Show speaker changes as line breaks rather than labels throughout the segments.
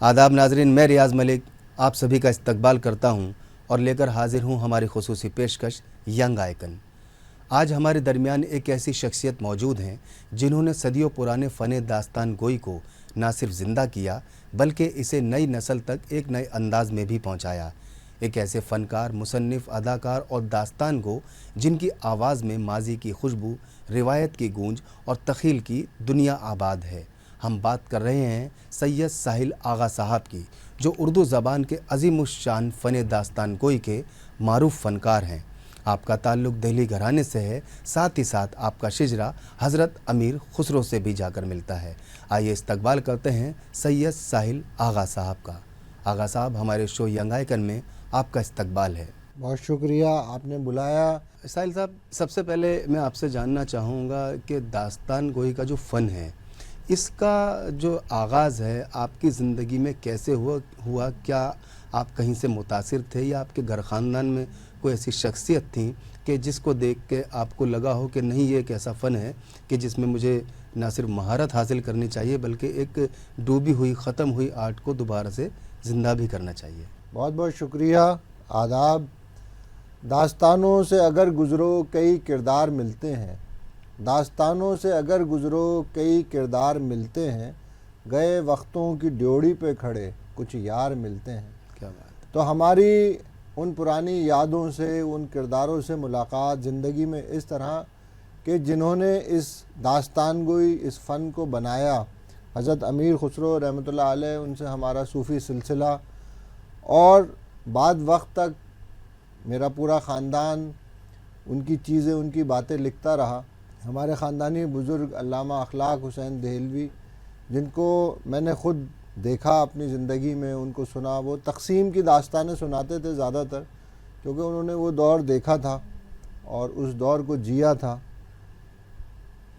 आदाब नाजरीन, मैं रियाज़ मलिक आप सभी का इस्तकबाल करता हूं और लेकर हाजिर हूं हमारी खुसूसी पेशकश यंग आइकन। आज हमारे दरमियान एक ऐसी शख्सियत मौजूद हैं जिन्होंने सदियों पुराने फ़न दास्तान गोई को ना सिर्फ ज़िंदा किया बल्कि इसे नई नस्ल तक एक नए अंदाज में भी पहुंचाया। एक ऐसे फ़नकार, मुसन्निफ़, अदाकार और दास्तान गो जिनकी आवाज़ में माजी की खुशबू, रिवायत की गूंज और तख़ील की दुनिया आबाद है। हम बात कर रहे हैं सैयद साहिल आगा साहब की, जो उर्दू ज़बान के अज़ीमुश्शान फ़न दास्तान गोई के मारूफ फ़नकार हैं। आपका ताल्लुक़ दिल्ली घराने से है, साथ ही साथ आपका शिजरा हज़रत अमीर खुसरो से भी जाकर मिलता है। आइए इस्तकबाल करते हैं सैयद साहिल आगा साहब का। आगा साहब, हमारे शो यंग आइकन में आपका इस्तकबाल है।
बहुत शुक्रिया, आपने बुलाया।
साहिल साहब, सबसे पहले मैं आपसे जानना चाहूँगा कि दास्तान गोई का जो फ़न है, इसका जो आगाज़ है आपकी ज़िंदगी में कैसे हुआ? क्या आप कहीं से मुतासिर थे या आपके घर ख़ानदान में कोई ऐसी शख्सियत थी कि जिसको देख के आपको लगा हो कि नहीं, ये एक ऐसा फ़न है कि जिसमें मुझे ना सिर्फ महारत हासिल करनी चाहिए बल्कि एक डूबी हुई, ख़त्म हुई आर्ट को दोबारा से ज़िंदा भी करना चाहिए?
बहुत बहुत शुक्रिया। आदाब। दास्तानों से अगर गुज़रो कई किरदार मिलते हैं, दास्तानों से अगर गुज़रो कई किरदार मिलते हैं, गए वक्तों की ड्योढ़ी पे खड़े कुछ यार मिलते हैं।
क्या बात।
तो हमारी उन पुरानी यादों से, उन किरदारों से मुलाकात ज़िंदगी में इस तरह कि जिन्होंने इस दास्तान गोई, इस फ़न को बनाया, हज़रत अमीर खुसरो रहमतुल्लाह अलैह, उनसे हमारा सूफ़ी सिलसिला, और बाद वक्त तक मेरा पूरा ख़ानदान उनकी चीज़ें, उनकी बातें लिखता रहा। हमारे ख़ानदानी बुज़ुर्ग अल्लामा अखलाक हुसैन देहलवी, जिनको मैंने ख़ुद देखा अपनी ज़िंदगी में, उनको सुना, वो तक़सीम की दास्तानें सुनाते थे ज़्यादातर, क्योंकि उन्होंने वो दौर देखा था और उस दौर को जिया था।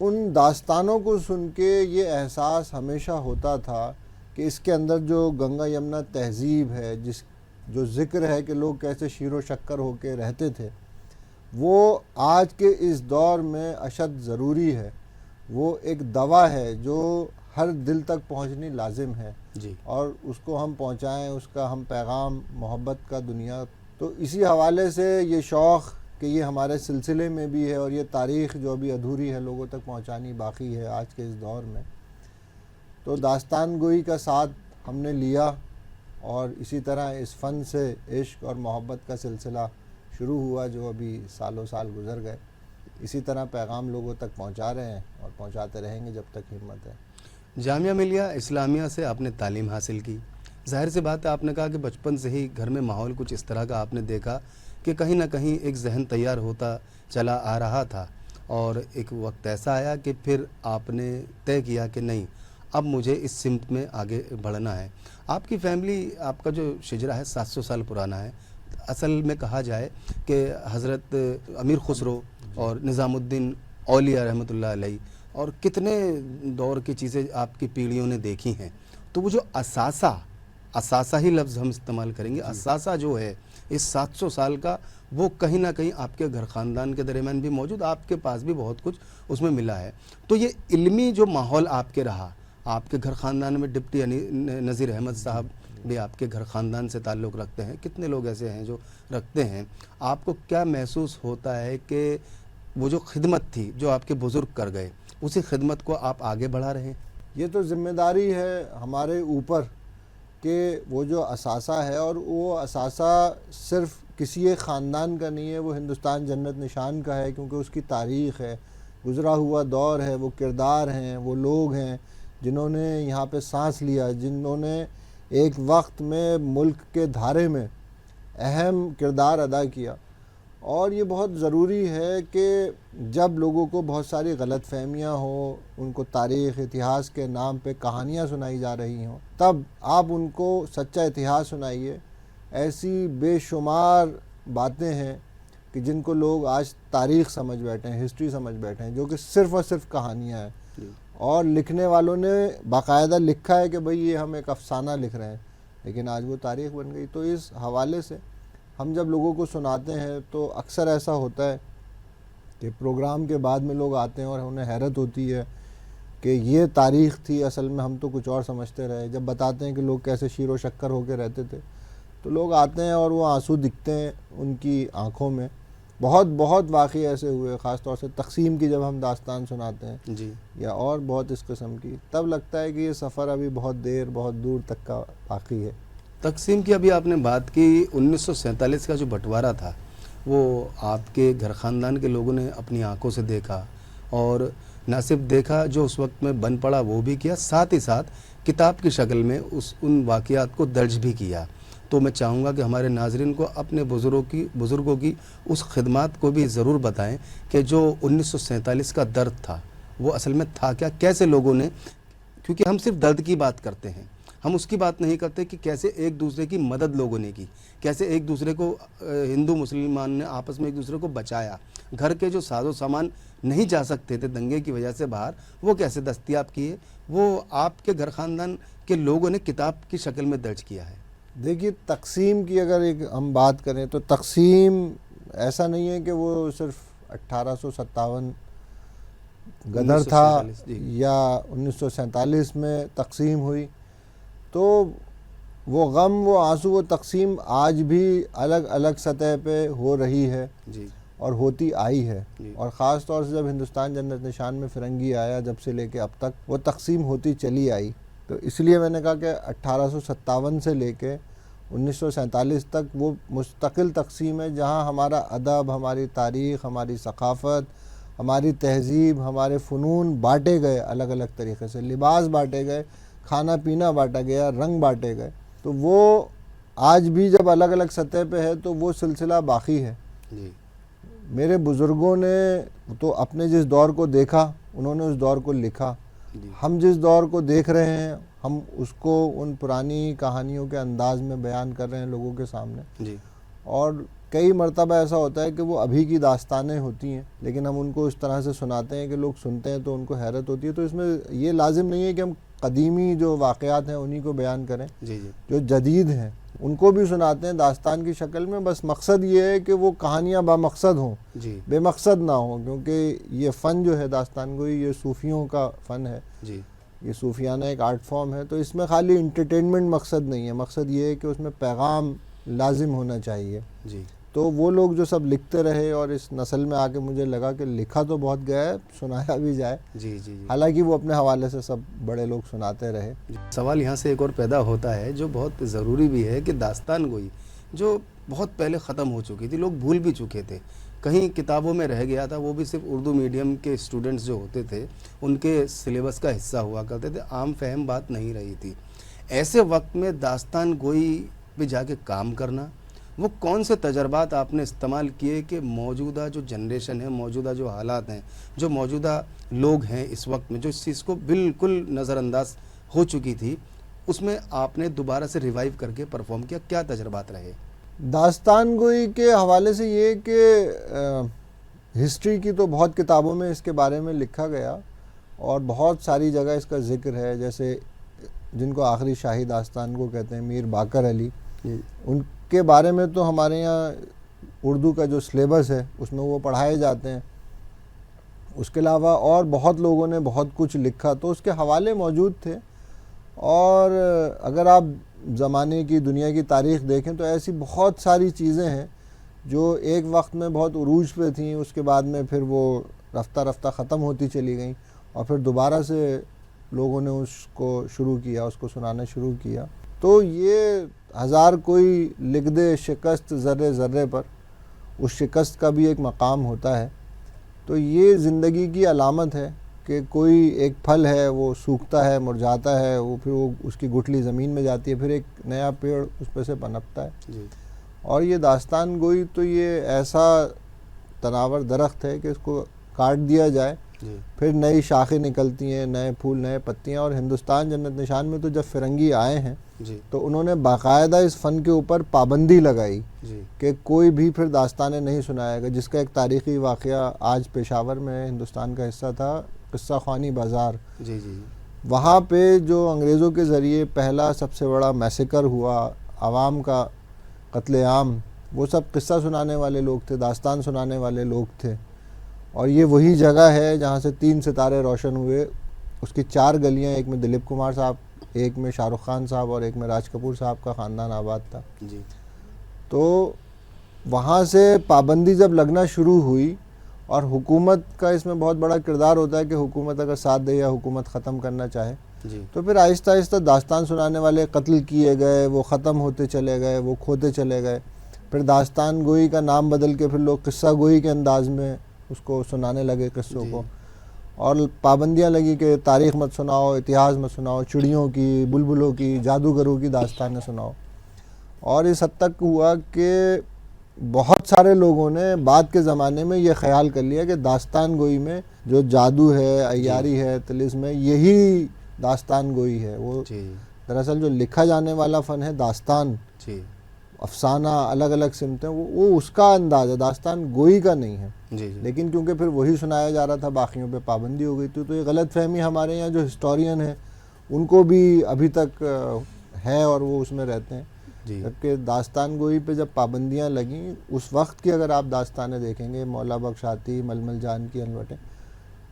उन दास्तानों को सुन के ये एहसास हमेशा होता था कि इसके अंदर जो गंगा यमुना तहज़ीब है, जो ज़िक्र है कि लोग कैसे शीरो शक्कर होके रहते थे, वो आज के इस दौर में अशद ज़रूरी है। वो एक दवा है जो हर दिल तक पहुंचनी लाजिम है
जी।
और उसको हम पहुंचाएं, उसका हम पैगाम मोहब्बत का दुनिया। तो इसी हवाले से ये शौक़ कि ये हमारे सिलसिले में भी है और ये तारीख़ जो अभी अधूरी है लोगों तक पहुंचानी बाकी है आज के इस दौर में। तो दास्तान गोई का साथ हमने लिया और इसी तरह इस फ़न से इश्क़ और मोहब्बत का सिलसिला शुरू हुआ, जो अभी सालों साल गुज़र गए। इसी तरह पैगाम लोगों तक पहुंचा रहे हैं और पहुंचाते रहेंगे जब तक हिम्मत है।
जामिया मिलिया इस्लामिया से आपने तालीम हासिल की। ज़ाहिर सी बात है, आपने कहा कि बचपन से ही घर में माहौल कुछ इस तरह का आपने देखा कि कहीं ना कहीं एक जहन तैयार होता चला आ रहा था, और एक वक्त ऐसा आया कि फिर आपने तय किया कि नहीं, अब मुझे इस सिमत में आगे बढ़ना है। आपकी फ़ैमिली, आपका जो शिजरा है 700 साल पुराना है। असल में कहा जाए कि हज़रत अमीर खुसरो और निज़ामुद्दीन औलिया रहमतुल्लाह अलैह और कितने दौर की चीज़ें आपकी पीढ़ियों ने देखी हैं। तो वो जो असासा ही लफ्ज़ हम इस्तेमाल करेंगे, असासा जो है इस 700 साल का, वो कहीं ना कहीं आपके घर ख़ानदान के दरमियान भी मौजूद, आपके पास भी बहुत कुछ उसमें मिला है। तो ये इल्मी जो माहौल आपके रहा, आपके घर ख़ानदान में डिप्टी नज़ीर अहमद साहब भी आपके घर ख़ानदान से ताल्लुक़ रखते हैं, कितने लोग ऐसे हैं जो रखते हैं। आपको क्या महसूस होता है कि वो जो खिदमत थी जो आपके बुज़ुर्ग कर गए, उसी खिदमत को आप आगे बढ़ा रहे हैं?
ये तो ज़िम्मेदारी है हमारे ऊपर कि वो जो असासा है, और वो असासा सिर्फ़ किसी एक ख़ानदान का नहीं है, वो हिंदुस्तान जन्नत निशान का है, क्योंकि उसकी तारीख़ है, गुज़रा हुआ दौर है, वो किरदार हैं, वो लोग हैं जिन्होंने यहाँ पे सांस लिया, जिन्होंने एक वक्त में मुल्क के धारे में अहम किरदार अदा किया। और ये बहुत ज़रूरी है कि जब लोगों को बहुत सारी गलतफ़हमियाँ हों, उनको तारीख़, इतिहास के नाम पे कहानियाँ सुनाई जा रही हों, तब आप उनको सच्चा इतिहास सुनाइए। ऐसी बेशुमार बातें हैं कि जिनको लोग आज तारीख़ समझ बैठे हैं, हिस्ट्री समझ बैठे हैं, जो कि सिर्फ़ और सिर्फ कहानियाँ हैं। और लिखने वालों ने बाकायदा लिखा है कि भाई ये हम एक अफ़साना लिख रहे हैं, लेकिन आज वो तारीख़ बन गई। तो इस हवाले से हम जब लोगों को सुनाते हैं तो अक्सर ऐसा होता है कि प्रोग्राम के बाद में लोग आते हैं और उन्हें हैरत होती है कि ये तारीख़ थी, असल में हम तो कुछ और समझते रहे। जब बताते हैं कि लोग कैसे शीरो शक्कर होकर रहते थे, तो लोग आते हैं और वो आंसू दिखते हैं उनकी आंखों में। बहुत बहुत वाक़ई ऐसे हुए, ख़ास तौर से तक़सीम की जब हम दास्तान सुनाते हैं
जी
या और बहुत इस किस्म की, तब लगता है कि ये सफ़र अभी बहुत देर बहुत दूर तक का बाकी है।
तकसीम की अभी आपने बात की, 1947 का जो बंटवारा था वो आपके घर ख़ानदान के लोगों ने अपनी आंखों से देखा, और न सिर्फ देखा, जो उस वक्त में बन पड़ा वो भी किया, साथ ही साथ किताब की शक्ल में उन वाक़यात को दर्ज भी किया। तो मैं चाहूँगा कि हमारे नाज़रीन को अपने बुज़ुर्गों की उस खिदमत को भी ज़रूर बताएं कि जो 1947 का दर्द था वो असल में था क्या, कैसे लोगों ने, क्योंकि हम सिर्फ दर्द की बात करते हैं, हम उसकी बात नहीं करते कि कैसे एक दूसरे की मदद लोगों ने की, कैसे एक दूसरे को, हिंदू मुसलमान ने आपस में एक दूसरे को बचाया। घर के जो साजो सामान नहीं जा सकते थे दंगे की वजह से बाहर, वो कैसे दस्तयाब किए, वो आपके घर ख़ानदान के लोगों ने किताब की शक्ल में दर्ज किया है।
देखिए, तक़सीम की अगर एक हम बात करें तो तक़सीम ऐसा नहीं है कि वो सिर्फ 1857 गदर था
1947
या 1947 में तक़सीम हुई। तो वो गम, वो आंसू, वो तक़सीम आज भी अलग अलग सतह पे हो रही है
जी
और होती आई है।
जी।
और ख़ास तौर से जब हिंदुस्तान जन्नत निशान में फ़िरंगी आया, जब से लेके अब तक वो तक़सीम होती चली आई। तो इसलिए मैंने कहा कि 1857 से लेके 1947 तक वो मुस्तकिल तक़सीम है, जहाँ हमारा अदब, हमारी तारीख़, हमारी सक़ाफ़त, हमारी तहज़ीब, हमारे फ़नून बाँटे गए अलग अलग तरीक़े से, लिबास बाँटे गए, खाना पीना बाँटा गया, रंग बाँटे गए। तो वो आज भी जब अलग अलग सतह पे है तो वो सिलसिला बाकी है।
जी
मेरे बुज़ुर्गों ने तो अपने जिस दौर को देखा, उन्होंने उस दौर को लिखा।
जी
हम जिस दौर को देख रहे हैं, हम उसको उन पुरानी कहानियों के अंदाज़ में बयान कर रहे हैं लोगों के सामने।
जी
और कई मरतबा ऐसा होता है कि वो अभी की दास्तानें होती हैं, लेकिन हम उनको इस तरह से सुनाते हैं कि लोग सुनते हैं तो उनको हैरत होती है। तो इसमें ये लाजिम नहीं है कि हम कदीमी जो वाक़यात हैं उन्हीं को बयान करें,
जी जी
जो जदीद हैं उनको भी सुनाते हैं दास्तान की शक्ल में। बस मकसद ये है कि वो कहानियाँ बामकसद हों,
जी
बेमकसद ना हों, क्योंकि ये फ़न जो है दास्तान गोई, ये सूफ़ियों का फ़न है,
जी
ये सूफियाना एक आर्ट फॉर्म है। तो इसमें खाली इंटरटेनमेंट मकसद नहीं है, मकसद ये है कि उसमें पैगाम लाजिम होना चाहिए।
जी
तो वो लोग जो सब लिखते रहे, और इस नस्ल में आके मुझे लगा कि लिखा तो बहुत गया है, सुनाया भी जाए।
जी जी जी।
हालांकि वो अपने हवाले से सब बड़े लोग सुनाते रहे।
सवाल यहाँ से एक और पैदा होता है जो बहुत ज़रूरी भी है कि दास्तान गोई जो बहुत पहले ख़त्म हो चुकी थी, लोग भूल भी चुके थे, कहीं किताबों में रह गया था, वो भी सिर्फ उर्दू मीडियम के स्टूडेंट्स जो होते थे उनके सिलेबस का हिस्सा हुआ करते थे, आम फहम बात नहीं रही थी। ऐसे वक्त में दास्तान गोई पे जाके काम करना, वो कौन से तजर्बात आपने इस्तेमाल किए कि मौजूदा जो जनरेशन है, मौजूदा जो हालात हैं, जो मौजूदा लोग हैं इस वक्त में, जो इस चीज़ को बिल्कुल नज़रअंदाज हो चुकी थी, उसमें आपने दोबारा से रिवाइव करके परफॉर्म किया, क्या तजर्बात रहे?
दास्तान गोई के हवाले से ये कि हिस्ट्री की तो बहुत किताबों में इसके बारे में लिखा गया और बहुत सारी जगह इसका ज़िक्र है। जैसे जिनको आखिरी शाही दास्तान को कहते हैं, मीर बाकर अली, उनके बारे में तो हमारे यहाँ उर्दू का जो सिलेबस है उसमें वो पढ़ाए जाते हैं। उसके अलावा और बहुत लोगों ने बहुत कुछ लिखा, तो उसके हवाले मौजूद थे। और अगर आप ज़माने की, दुनिया की तारीख़ देखें तो ऐसी बहुत सारी चीज़ें हैं जो एक वक्त में बहुत उरूज पे थीं, उसके बाद में फिर वो रफ्ता रफ्ता ख़त्म होती चली गई, और फिर दोबारा से लोगों ने उसको शुरू किया, उसको सुनाना शुरू किया। तो ये हज़ार कोई लिख दे शिकस्त ज़र्रे ज़र्रे पर, उस शिकस्त का भी एक मकाम होता है। तो ये ज़िंदगी की अलामत है कि कोई एक फल है वो सूखता है, मुरझाता है, वो फिर वो उसकी गुठली ज़मीन में जाती है, फिर एक नया पेड़ उस पर से पनपता है।
जी
और ये दास्तान गोई तो ये ऐसा तनावर दरख्त है कि इसको काट दिया जाए,
जी
फिर नई शाखें निकलती हैं, नए फूल, नए पत्तियाँ। और हिंदुस्तान जन्नत निशान में तो जब फ़िरंगी आए हैं
जी
तो उन्होंने बाकायदा इस फ़न के ऊपर पाबंदी लगाई
जी
कि कोई भी फिर दास्तानें नहीं सुनाएगा, जिसका एक तारीख़ी वाक़या आज पेशावर में हिंदुस्तान का हिस्सा था, किस्सा ख़वानी बाज़ार।
जी जी
वहाँ पे जो अंग्रेज़ों के ज़रिए पहला सबसे बड़ा मैसेकर हुआ, आवाम का कत्लेआम, वो सब किस्सा सुनाने वाले लोग थे, दास्तान सुनाने वाले लोग थे। और ये वही जगह है जहाँ से 3 सितारे रोशन हुए उसकी 4 गलियां, एक में दिलीप कुमार साहब, एक में शाहरुख खान साहब और एक में राज कपूर साहब का ख़ानदान आबाद था।
जी
तो वहाँ से पाबंदी जब लगना शुरू हुई, और हुकूमत का इसमें बहुत बड़ा किरदार होता है कि हुकूमत अगर साथ दे या हुकूमत ख़त्म करना चाहे,
जी
तो फिर आहिस्ता आहिस्ता दास्तान सुनाने वाले कत्ल किए गए, वो ख़त्म होते चले गए, वो खोते चले गए। फिर दास्तान गोई का नाम बदल के फिर लोग किस्सा गोई के अंदाज में उसको सुनाने लगे किस्सों
जी।
को, और पाबंदियाँ लगी कि तारीख़ मत सुनाओ, इतिहास मत सुनाओ, चिड़ियों की, बुलबुलों की, जादूगरों की दास्तानें सुनाओ। और इस हद तक हुआ कि बहुत सारे लोगों ने बाद के ज़माने में ये ख्याल कर लिया कि दास्तान गोई में जो जादू है, अय्यारी है, तिलिस्म है, यही दास्तान गोई है। वो
जी
दरअसल जो लिखा जाने वाला फ़न है, दास्तान,
जी
अफसाना, अलग अलग सिमतें, वो उसका अंदाज़ है, दास्तान गोई का नहीं है।
जी जी
लेकिन क्योंकि फिर वही सुनाया जा रहा था, बाकियों पे पाबंदी हो गई थी, तो ये गलत फहमी हमारे यहाँ जो हिस्टोरियन हैं उनको भी अभी तक है और वो उसमें रहते हैं।
जी
जबकि दास्तान गोई पे जब पाबंदियाँ लगीं, उस वक्त की अगर आप दास्तानें देखेंगे, मौला बख्श आती, मलमल जान की अनवटें,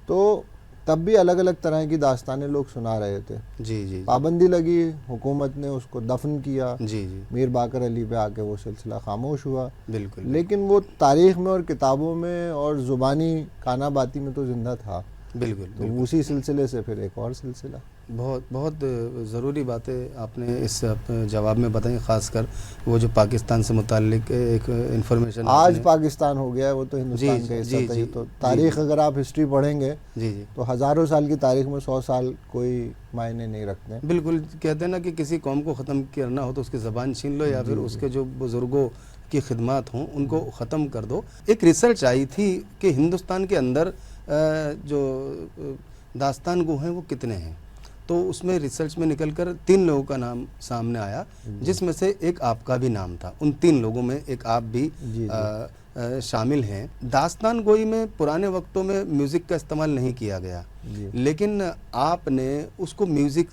तो तब भी अलग अलग तरह की दास्तानें लोग सुना रहे थे।
जी जी
पाबंदी लगी, हुकूमत ने उसको दफन किया,
जी जी
मीर बाकर अली पे आके वो सिलसिला खामोश हुआ।
बिल्कुल
लेकिन वो तारीख़ में और किताबों में और ज़ुबानी काना बाती में तो ज़िंदा था।
बिल्कुल
तो
बिल्कुल।
उसी सिलसिले से फिर एक और सिलसिला।
बहुत बहुत ज़रूरी बातें आपने इस जवाब में बताई, ख़ासकर वो जो पाकिस्तान से मुताल्लिक एक इन्फॉर्मेशन
आज पाकिस्तान हो गया है, वो तो
जी,
हिंदुस्तान का हिस्सा
जी,
था।
जी,
ये तो
जी,
तारीख़
जी।
अगर आप हिस्ट्री पढ़ेंगे
जी जी
तो हज़ारों साल की तारीख़ में 100 साल कोई मायने नहीं रखते हैं।
बिल्कुल। कहते हैं ना कि किसी कौम को ख़त्म करना हो तो उसकी ज़बान छीन लो, या फिर उसके जो बुज़ुर्गों की खिदमत हों उनको ख़त्म कर दो। एक रिसर्च आई थी कि हिंदुस्तान के अंदर जो दास्तान गो हैं वो कितने हैं, तो उसमें रिसर्च में निकल कर 3 लोगों का नाम सामने आया, जिसमें से एक आपका भी नाम था। उन 3 लोगों में एक आप भी
जी,
शामिल हैं। दास्तान गोई में पुराने वक्तों में म्यूज़िक का इस्तेमाल नहीं किया गया,
जी।
लेकिन आपने उसको म्यूज़िक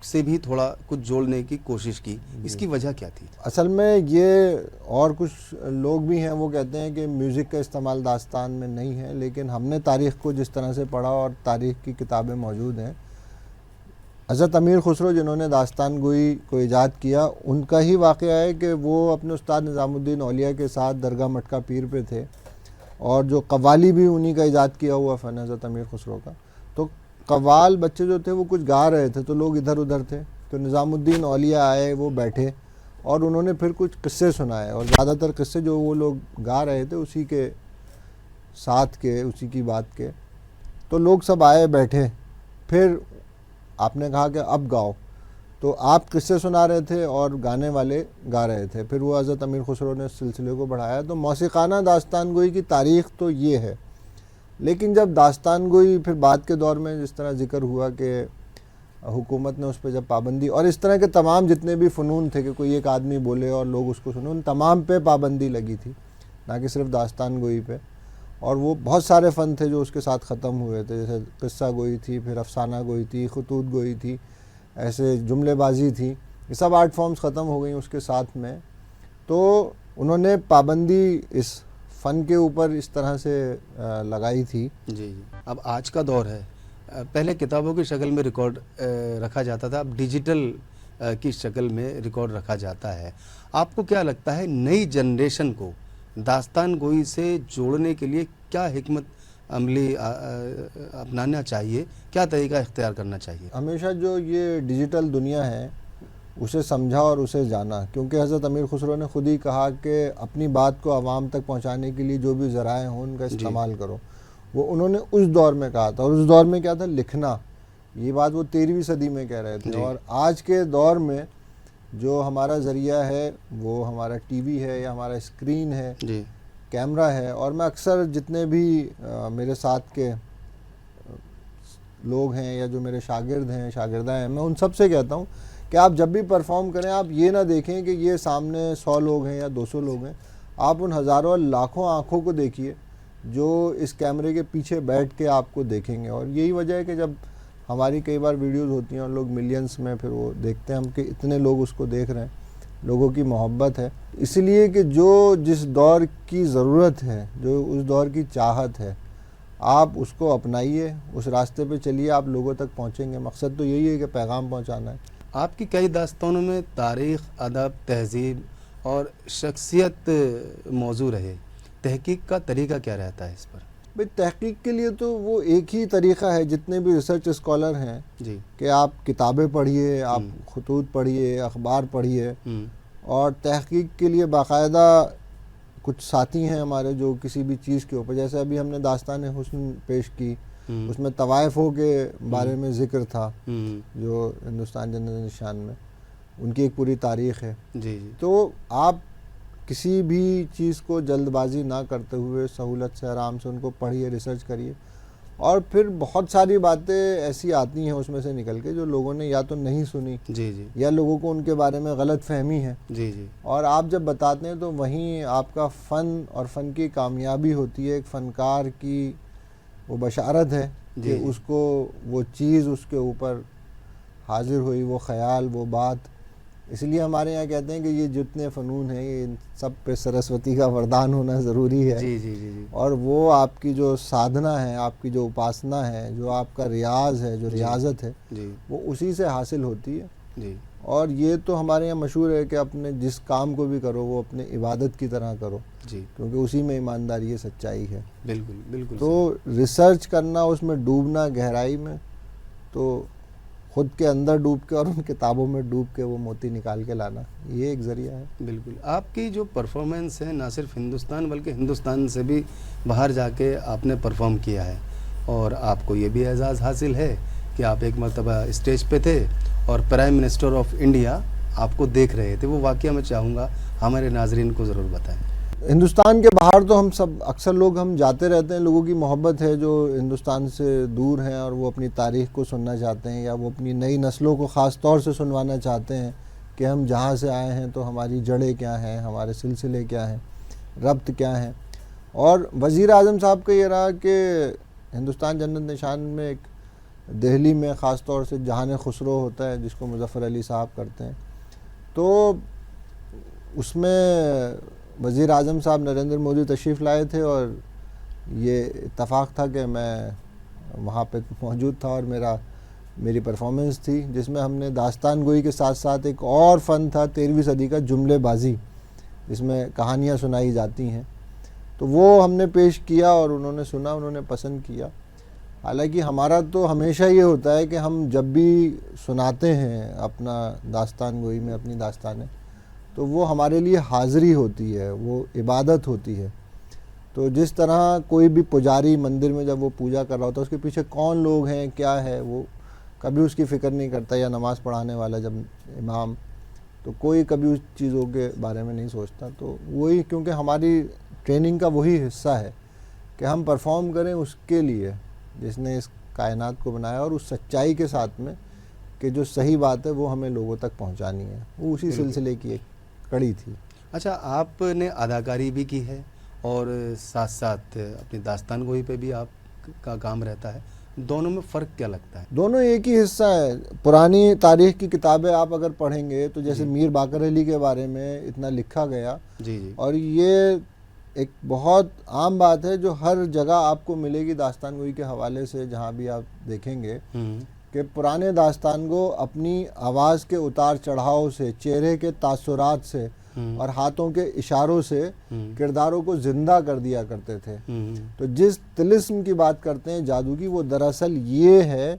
से भी थोड़ा कुछ जोड़ने की कोशिश की। इसकी वजह क्या थी?
असल में ये और कुछ लोग भी हैं, वो कहते हैं कि म्यूज़िक का इस्तेमाल दास्तान में नहीं है, लेकिन हमने तारीख़ को जिस तरह से पढ़ा और तारीख़ की किताबें मौजूद हैं, हज़रत अमीर खुसरो जिन्होंने दास्तान गोई को ईजाद किया, उनका ही वाक़या है कि वो अपने उस्ताद निज़ामुद्दीन औलिया के साथ दरगाह मटका पीर पे थे, और जो कव्वाली भी उन्हीं का ईजाद किया हुआ फ़न है हज़रत अमीर खुसरो का। तो कव्वाल बच्चे जो थे वो कुछ गा रहे थे, तो लोग इधर उधर थे, तो निज़ामुद्दीन औलिया आए, वो बैठे और उन्होंने फिर कुछ किस्से सुनाए, और ज़्यादातर किस्से जो वो लोग गा रहे थे उसी के साथ के, उसी की बात के। तो लोग सब आए, बैठे, फिर आपने कहा कि अब गाओ, तो आप किस्से सुना रहे थे और गाने वाले गा रहे थे। फिर वो हज़रत अमीर खुसरो ने इस सिलसिले को बढ़ाया। तो मौसीक़ाना दास्तान गोई की तारीख़ तो ये है, लेकिन जब दास्तान गोई फिर बाद के दौर में जिस तरह ज़िक्र हुआ कि हुकूमत ने उस पर जब पाबंदी, और इस तरह के तमाम जितने भी फ़नून थे कि कोई एक आदमी बोले और लोग उसको सुने, उन तमाम पे पाबंदी लगी थी, ना कि सिर्फ दास्तान गोई पे। और वो बहुत सारे फ़न थे जो उसके साथ ख़त्म हुए थे, जैसे किस्सा गोई थी, फिर अफसाना गोई थी, खतूत गोई थी, ऐसे जुमलेबाजी थी, ये सब आर्ट फॉर्म्स ख़त्म हो गई उसके साथ में। तो उन्होंने पाबंदी इस फ़न के ऊपर इस तरह से लगाई थी।
जी जी। अब आज का दौर है, पहले किताबों की शक्ल में रिकॉर्ड रखा जाता था, अब डिजिटल की शक्ल में रिकॉर्ड रखा जाता है। आपको क्या लगता है नई जनरेशन को दास्तान गोई से जोड़ने के लिए क्या हिकमत अमली अपनाना चाहिए, क्या तरीका इख्तियार करना चाहिए?
हमेशा जो ये डिजिटल दुनिया है उसे समझा और उसे जाना, क्योंकि हज़रत अमीर खुसरो ने ख़ुद ही कहा कि अपनी बात को आवाम तक पहुंचाने के लिए जो भी ज़राए हों उनका इस्तेमाल करो। वो उन्होंने उस दौर में कहा था, और उस दौर में क्या था, लिखना। ये बात वो 13वीं सदी में कह रहे थे। और आज के दौर में जो हमारा ज़रिया है वो हमारा टीवी है या हमारा स्क्रीन है,
जी।
कैमरा है। और मैं अक्सर जितने भी मेरे साथ के लोग हैं या जो मेरे शागिर्द हैं, शागिर्दा हैं, मैं उन सब से कहता हूँ कि आप जब भी परफॉर्म करें, आप ये ना देखें कि ये सामने 100 लोग हैं या 200 लोग हैं, आप उन हज़ारों और लाखों आँखों को देखिए जो इस कैमरे के पीछे बैठ के आपको देखेंगे। और यही वजह है कि जब हमारी कई बार वीडियोस होती हैं और लोग मिलियंस में फिर वो देखते हैं हम कि इतने लोग उसको देख रहे हैं, लोगों की मोहब्बत है। इसलिए कि जो जिस दौर की ज़रूरत है, जो उस दौर की चाहत है, आप उसको अपनाइए, उस रास्ते पे चलिए, आप लोगों तक पहुँचेंगे। मकसद तो यही है कि पैगाम पहुँचाना है।
आपकी कई दास्तानों में तारीख़, अदब, तहज़ीब और शख्सियत मौजू रहे। तहकीक का तरीका क्या रहता है इस पर?
भाई तहकीक के लिए तो वो एक ही तरीक़ा है, जितने भी रिसर्च स्कॉलर हैं,
जी।
कि आप किताबें पढ़िए, आप खतूत पढ़िए, अखबार पढ़िए, और तहकीक के लिए बाकायदा कुछ साथी हैं हमारे जो किसी भी चीज़ के ऊपर, जैसे अभी हमने दास्तान हुस्न पेश की, उसमें तवाइफ़ों के बारे में ज़िक्र था, जो हिंदुस्तान जन्नत निशान में उनकी एक पूरी तारीख़ है।
जी जी।
तो आप किसी भी चीज़ को जल्दबाजी ना करते हुए सहूलत से आराम से उनको पढ़िए, रिसर्च करिए, और फिर बहुत सारी बातें ऐसी आती हैं उसमें से निकल के जो लोगों ने या तो नहीं सुनी,
जी जी।
या लोगों को उनके बारे में गलत फहमी है।
जी जी।
और आप जब बताते हैं तो वहीं आपका फ़न और फ़न की कामयाबी होती है। एक फ़नकार की वो बशारत है कि उसको वो चीज़ उसके ऊपर हाजिर हुई, वो ख़याल, वो बात। इसलिए हमारे यहाँ कहते हैं कि ये जितने फ़नून हैं, ये इन सब पे सरस्वती का वरदान होना ज़रूरी है।
जी जी जी जी।
और वो आपकी जो साधना है, आपकी जो उपासना है, जो आपका रियाज़ है, जो रियाज़त है,
जी।
वो उसी से हासिल होती है।
जी।
और ये तो हमारे यहाँ मशहूर है कि अपने जिस काम को भी करो वो अपने इबादत की तरह करो,
जी।
क्योंकि उसी में ईमानदारी है, सच्चाई है।
बिल्कुल बिल्कुल।
तो रिसर्च करना, उसमें डूबना गहराई में, तो खुद के अंदर डूब के और उन किताबों में डूब के वो मोती निकाल के लाना, ये एक ज़रिया है।
बिल्कुल। आपकी जो परफॉर्मेंस है ना सिर्फ हिंदुस्तान बल्कि हिंदुस्तान से भी बाहर जाके आपने परफॉर्म किया है, और आपको ये भी एजाज़ हासिल है कि आप एक मरतबा स्टेज पे थे और प्राइम मिनिस्टर ऑफ इंडिया आपको देख रहे थे। वो वाक़या मैं चाहूँगा हमारे नाज़रीन को ज़रूर बताएं।
हिंदुस्तान के बाहर तो हम सब अक्सर लोग हम जाते रहते हैं। लोगों की मोहब्बत है जो हिंदुस्तान से दूर हैं और वो अपनी तारीख़ को सुनना चाहते हैं, या वो अपनी नई नस्लों को ख़ास तौर से सुनवाना चाहते हैं कि हम जहाँ से आए हैं तो हमारी जड़ें क्या हैं, हमारे सिलसिले क्या हैं, रब्त क्या हैं। और वज़ीर आज़म साहब का ये रहा कि हिंदुस्तान जन्नत निशान में एक दिल्ली में ख़ास तौर से जहान खुसरो होता है, जिसको मुज़फ़्फ़र अली साहब करते हैं, तो उसमें वज़ीर आज़म साहब नरेंद्र मोदी तशरीफ़ लाए थे, और ये इत्तफ़ाक़ था कि मैं वहाँ पे मौजूद था और मेरी परफॉर्मेंस थी, जिसमें हमने दास्तान गोई के साथ साथ एक और फ़न था 13वीं सदी का जुमलेबाज़ी, जिसमें कहानियाँ सुनाई जाती हैं। तो वो हमने पेश किया और उन्होंने सुना, उन्होंने पसंद किया। हालांकि हमारा तो हमेशा ये होता है कि हम जब भी सुनाते हैं अपना दास्तान गोई में अपनी दास्तानें, तो वो हमारे लिए हाज़िरी होती है, वो इबादत होती है। तो जिस तरह कोई भी पुजारी मंदिर में जब वो पूजा कर रहा होता है, उसके पीछे कौन लोग हैं, क्या है, वो कभी उसकी फ़िक्र नहीं करता, या नमाज़ पढ़ाने वाला जब इमाम, तो कोई कभी उस चीज़ों के बारे में नहीं सोचता। तो वही, क्योंकि हमारी ट्रेनिंग का वही हिस्सा है कि हम परफॉर्म करें उसके लिए जिसने इस कायनात को बनाया, और उस सच्चाई के साथ में कि जो सही बात है वो हमें लोगों तक पहुंचानी है। वो उसी सिलसिले की एक कड़ी थी।
अच्छा, आपने अदाकारी भी की है और साथ साथ अपनी दास्तान गोई पे भी आपका काम रहता है, दोनों में फ़र्क क्या लगता है?
दोनों एक ही हिस्सा है। पुरानी तारीख़ की किताबें आप अगर पढ़ेंगे तो जैसे मीर बाकर अली के बारे में इतना लिखा गया,
जी जी, और
और ये एक बहुत आम बात है जो हर जगह आपको मिलेगी दास्तान गोई के हवाले से, जहाँ भी आप देखेंगे कि पुराने दास्तान गो अपनी आवाज़ के उतार चढ़ाव से, चेहरे के तासुरात से और हाथों के इशारों से किरदारों को ज़िंदा कर दिया करते थे। तो जिस तिलिस्म की बात करते हैं जादू की, वो दरअसल ये है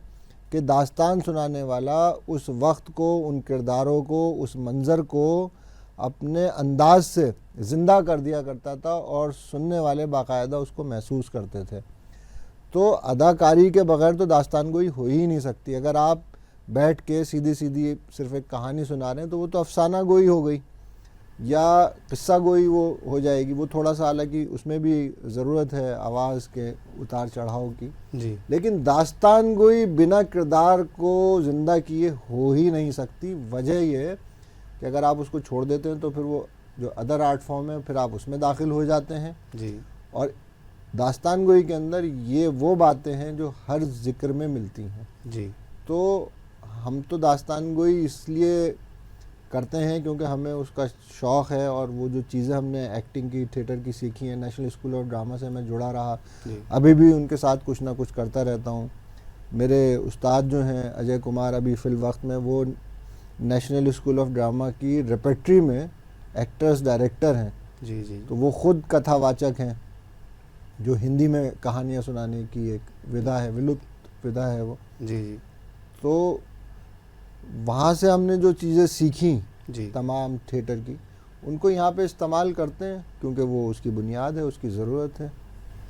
कि दास्तान सुनाने वाला उस वक्त को, उन किरदारों को, उस मंज़र को अपने अंदाज से ज़िंदा कर दिया करता था, और सुनने वाले बाकायदा उसको महसूस करते थे। तो अदाकारी के बग़ैर तो दास्तान गोई हो ही नहीं सकती। अगर आप बैठ के सीधी सीधी सिर्फ एक कहानी सुना रहे हैं तो वो तो अफसाना गोई हो गई, या किस्सा गोई वो हो जाएगी। वो थोड़ा सा, हालांकि उसमें भी ज़रूरत है आवाज़ के उतार चढ़ाव की
जी,
लेकिन दास्तान गोई बिना किरदार को ज़िंदा किए हो ही नहीं सकती। वजह यह है कि अगर आप उसको छोड़ देते हैं तो फिर वो जो अदर आर्ट फॉर्म है फिर आप उसमें दाखिल हो जाते हैं।
जी,
और दास्तान गोई के अंदर ये वो बातें हैं जो हर ज़िक्र में मिलती हैं।
जी,
तो हम तो दास्तान गोई इसलिए करते हैं क्योंकि हमें उसका शौक़ है, और वो जो चीज़ें हमने एक्टिंग की, थिएटर की सीखी हैं, नेशनल स्कूल ऑफ ड्रामा से मैं जुड़ा रहा, अभी भी उनके साथ कुछ ना कुछ करता रहता हूँ। मेरे उस्ताद जो हैं अजय कुमार, अभी फ़िल वक्त में वो नेशनल स्कूल ऑफ ड्रामा की रेपेट्री में एक्टर्स डायरेक्टर हैं।
जी जी।
तो वो खुद कथावाचक हैं, जो हिंदी में कहानियाँ सुनाने की एक विधा है, विलुप्त विधा है वो।
जी जी।
तो वहाँ से हमने जो चीज़ें सीखी
जी।
तमाम थिएटर की, उनको यहाँ पे इस्तेमाल करते हैं क्योंकि वो उसकी बुनियाद है, उसकी ज़रूरत है।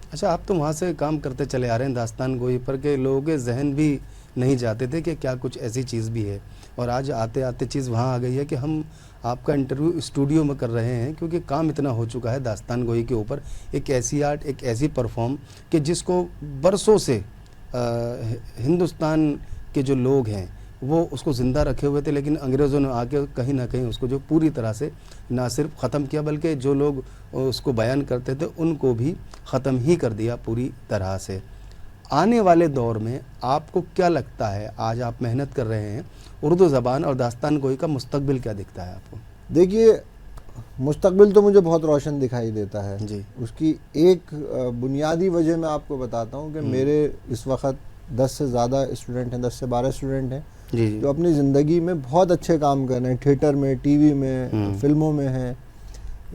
अच्छा, आप तो वहाँ से काम करते चले आ रहे हैं दास्तान गोई पर, के लोगों के जहन भी नहीं जाते थे कि क्या कुछ ऐसी चीज़ भी है, और आज आते आते चीज़ वहाँ आ गई है कि हम आपका इंटरव्यू स्टूडियो में कर रहे हैं, क्योंकि काम इतना हो चुका है दास्तान गोई के ऊपर। एक ऐसी आर्ट, एक ऐसी परफॉर्म कि जिसको बरसों से हिंदुस्तान के जो लोग हैं वो उसको ज़िंदा रखे हुए थे, लेकिन अंग्रेज़ों ने आके कहीं ना कहीं उसको जो पूरी तरह से ना सिर्फ ख़त्म किया, बल्कि जो लोग उसको बयान करते थे उनको भी ख़त्म ही कर दिया पूरी तरह से। आने वाले दौर में आपको क्या लगता है, आज आप मेहनत कर रहे हैं, उर्दू ज़बान और दास्तान गोई का मुस्तकबिल क्या दिखता है आपको?
देखिए, मुस्तकबिल तो मुझे बहुत रोशन दिखाई देता है
जी।
उसकी एक बुनियादी वजह मैं आपको बताता हूँ कि मेरे इस वक्त 10 से ज़्यादा स्टूडेंट हैं, 10 से 12 स्टूडेंट हैं
जी जी।
जो अपनी ज़िंदगी में बहुत अच्छे काम कर रहे हैं, थिएटर में, टीवी में, फिल्मों में हैं,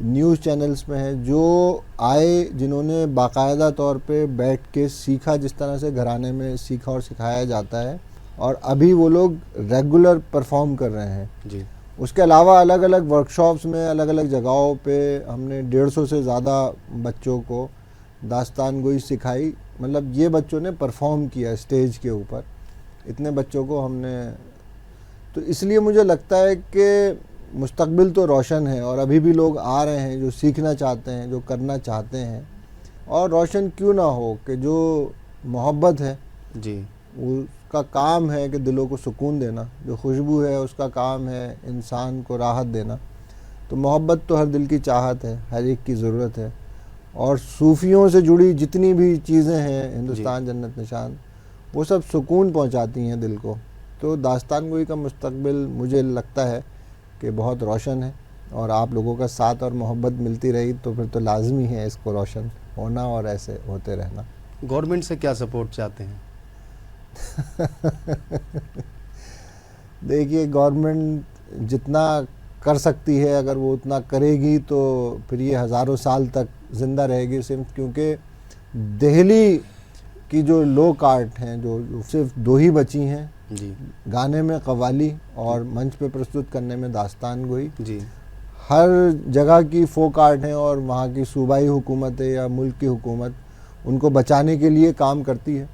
न्यूज़ चैनल्स में हैं, जो आए जिन्होंने बाकायदा तौर पे बैठ के सीखा, जिस तरह से घराने में सीखा और सिखाया जाता है, और अभी वो लोग रेगुलर परफॉर्म कर रहे हैं।
जी।
उसके अलावा अलग अलग वर्कशॉप्स में, अलग अलग जगहों पे हमने 150 से ज़्यादा बच्चों को दास्तान गोई सिखाई। मतलब ये बच्चों ने परफॉर्म किया स्टेज के ऊपर, इतने बच्चों को हमने। तो इसलिए मुझे लगता है कि मुस्तकबिल तो रोशन है, और अभी भी लोग आ रहे हैं जो सीखना चाहते हैं, जो करना चाहते हैं। और रोशन क्यों ना हो कि जो मोहब्बत है
जी,
उसका काम है कि दिलों को सुकून देना, जो खुशबू है उसका काम है इंसान को राहत देना। तो मोहब्बत तो हर दिल की चाहत है, हर एक की ज़रूरत है। और सूफ़ियों से जुड़ी जितनी भी चीज़ें हैं, हिंदुस्तान जन्नत निशान, वो सब सुकून पहुंचाती हैं दिल को। तो दास्तान गोई का मुस्तकबिल मुझे लगता है कि बहुत रोशन है, और आप लोगों का साथ और मोहब्बत मिलती रही तो फिर तो लाजमी है इसको रोशन होना और ऐसे होते रहना।
गवर्नमेंट से क्या सपोर्ट चाहते हैं?
देखिए, गवर्नमेंट जितना कर सकती है, अगर वो उतना करेगी तो फिर ये हज़ारों साल तक ज़िंदा रहेगी, सिर्फ क्योंकि दिल्ली की जो लोक आर्ट हैं, जो सिर्फ 2 ही बची हैं
जी
गाने में कव्वाली और मंच पे प्रस्तुत करने में दास्तान गोई।
जी।
हर जगह की फोक आर्ट है, और वहाँ की सूबाई हुकूमत है या मुल्क की हुकूमत उनको बचाने के लिए काम करती है।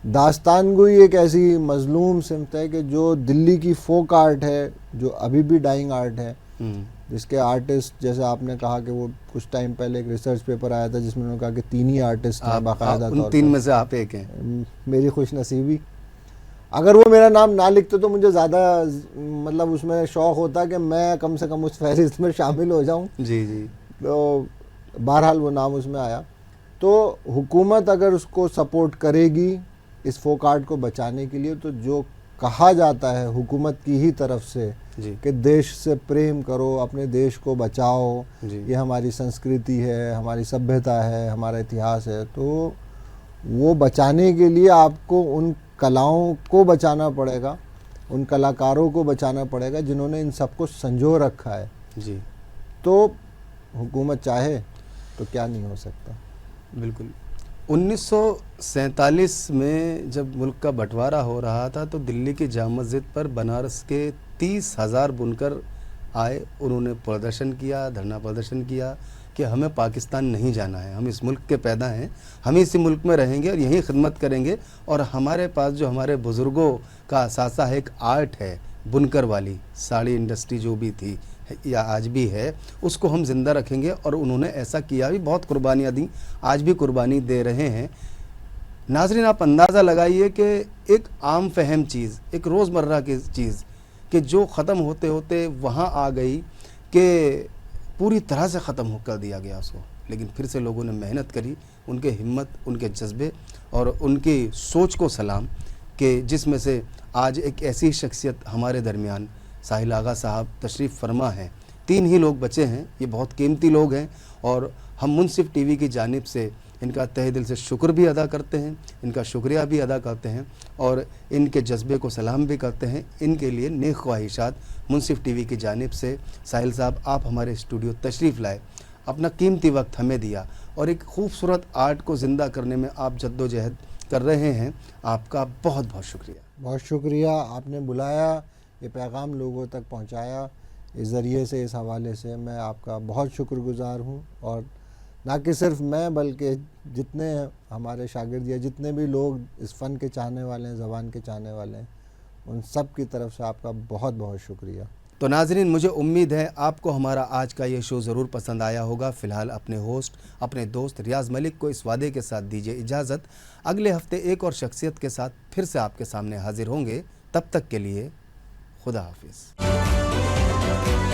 दास्तान गोई एक ऐसी मजलूम सिमत है कि जो दिल्ली की फोक आर्ट है, जो अभी भी डाइंग आर्ट है, जिसके आर्टिस्ट, जैसे आपने कहा कि वो कुछ टाइम पहले एक रिसर्च पेपर आया था जिसमें उन्होंने कहा कि 3 ही आर्टिस्ट हैं बाकायदा तौर पर।
3 में से आप एक हैं।
मेरी खुशनसीबी। अगर वो मेरा नाम ना लिखते तो मुझे ज़्यादा मतलब उसमें शौक़ होता कि मैं कम से कम उस फहरिस्त में शामिल हो जाऊं।
जी जी।
तो बहरहाल वो नाम उसमें आया। तो हुकूमत अगर उसको सपोर्ट करेगी इस फोक आर्ट को बचाने के लिए, तो जो कहा जाता है हुकूमत की ही तरफ से कि देश से प्रेम करो, अपने देश को बचाओ, ये हमारी संस्कृति है, हमारी सभ्यता है, हमारा इतिहास है, तो वो बचाने के लिए आपको उन कलाओं को बचाना पड़ेगा, उन कलाकारों को बचाना पड़ेगा जिन्होंने इन सबको संजो रखा है।
जी।
तो हुकूमत चाहे तो क्या नहीं हो सकता।
बिल्कुल। 1947 में जब मुल्क का बंटवारा हो रहा था तो दिल्ली की जामा मस्जिद पर बनारस के 30,000 बुनकर आए। उन्होंने प्रदर्शन किया, धरना प्रदर्शन किया कि हमें पाकिस्तान नहीं जाना है, हम इस मुल्क के पैदा हैं, हम इसी मुल्क में रहेंगे और यहीं खिदमत करेंगे। और हमारे पास जो हमारे बुज़ुर्गों का असासा है, एक आर्ट है बुनकर वाली, साड़ी इंडस्ट्री जो भी थी या आज भी है, उसको हम ज़िंदा रखेंगे। और उन्होंने ऐसा किया भी, बहुत कुर्बानियाँ दी, आज भी कुर्बानी दे रहे हैं। नाज़रीन, आप अंदाज़ा लगाइए कि एक आम फहम चीज़, एक रोज़मर्रा की चीज़ कि जो ख़त्म होते होते वहाँ आ गई कि पूरी तरह से ख़त्म कर दिया गया उसको, लेकिन फिर से लोगों ने मेहनत करी। उनके हिम्मत, उनके जज्बे और उनकी सोच को सलाम कि जिसमें से आज एक ऐसी शख्सियत हमारे दरमियान साहिल आगा साहब तशरीफ़ फरमा हैं। 3 ही लोग बचे हैं, ये बहुत कीमती लोग हैं और हम मुनसिफ टीवी की जानिब से इनका तहे दिल से शुक्र भी अदा करते हैं, इनका शुक्रिया भी अदा करते हैं और इनके जज्बे को सलाम भी करते हैं। इनके लिए नेक ख्वाहिशात मुनसिफ टीवी की जानिब से। साहिल साहब, आप हमारे स्टूडियो तशरीफ़ लाए, अपना कीमती वक्त हमें दिया और एक खूबसूरत आर्ट को ज़िंदा करने में आप जद्दोजहद कर रहे हैं, आपका बहुत बहुत शुक्रिया।
बहुत शुक्रिया, आपने बुलाया, ये पैगाम लोगों तक पहुंचाया, इस ज़रिए से, इस हवाले से मैं आपका बहुत शुक्रगुज़ार हूं। और ना कि सिर्फ मैं बल्कि जितने हमारे शागिर्द या जितने भी लोग इस फ़न के चाहने वाले हैं, ज़बान के चाहने वाले हैं, उन सब की तरफ से आपका बहुत बहुत शुक्रिया।
तो नाज़रीन, मुझे उम्मीद है आपको हमारा आज का ये शो ज़रूर पसंद आया होगा। फ़िलहाल अपने होस्ट, अपने दोस्त रियाज़ मलिक को इस वादे के साथ दीजिए इजाज़त। अगले हफ्ते एक और शख्सियत के साथ फिर से आपके सामने हाजिर होंगे। तब तक के लिए खुदा हाफिज़।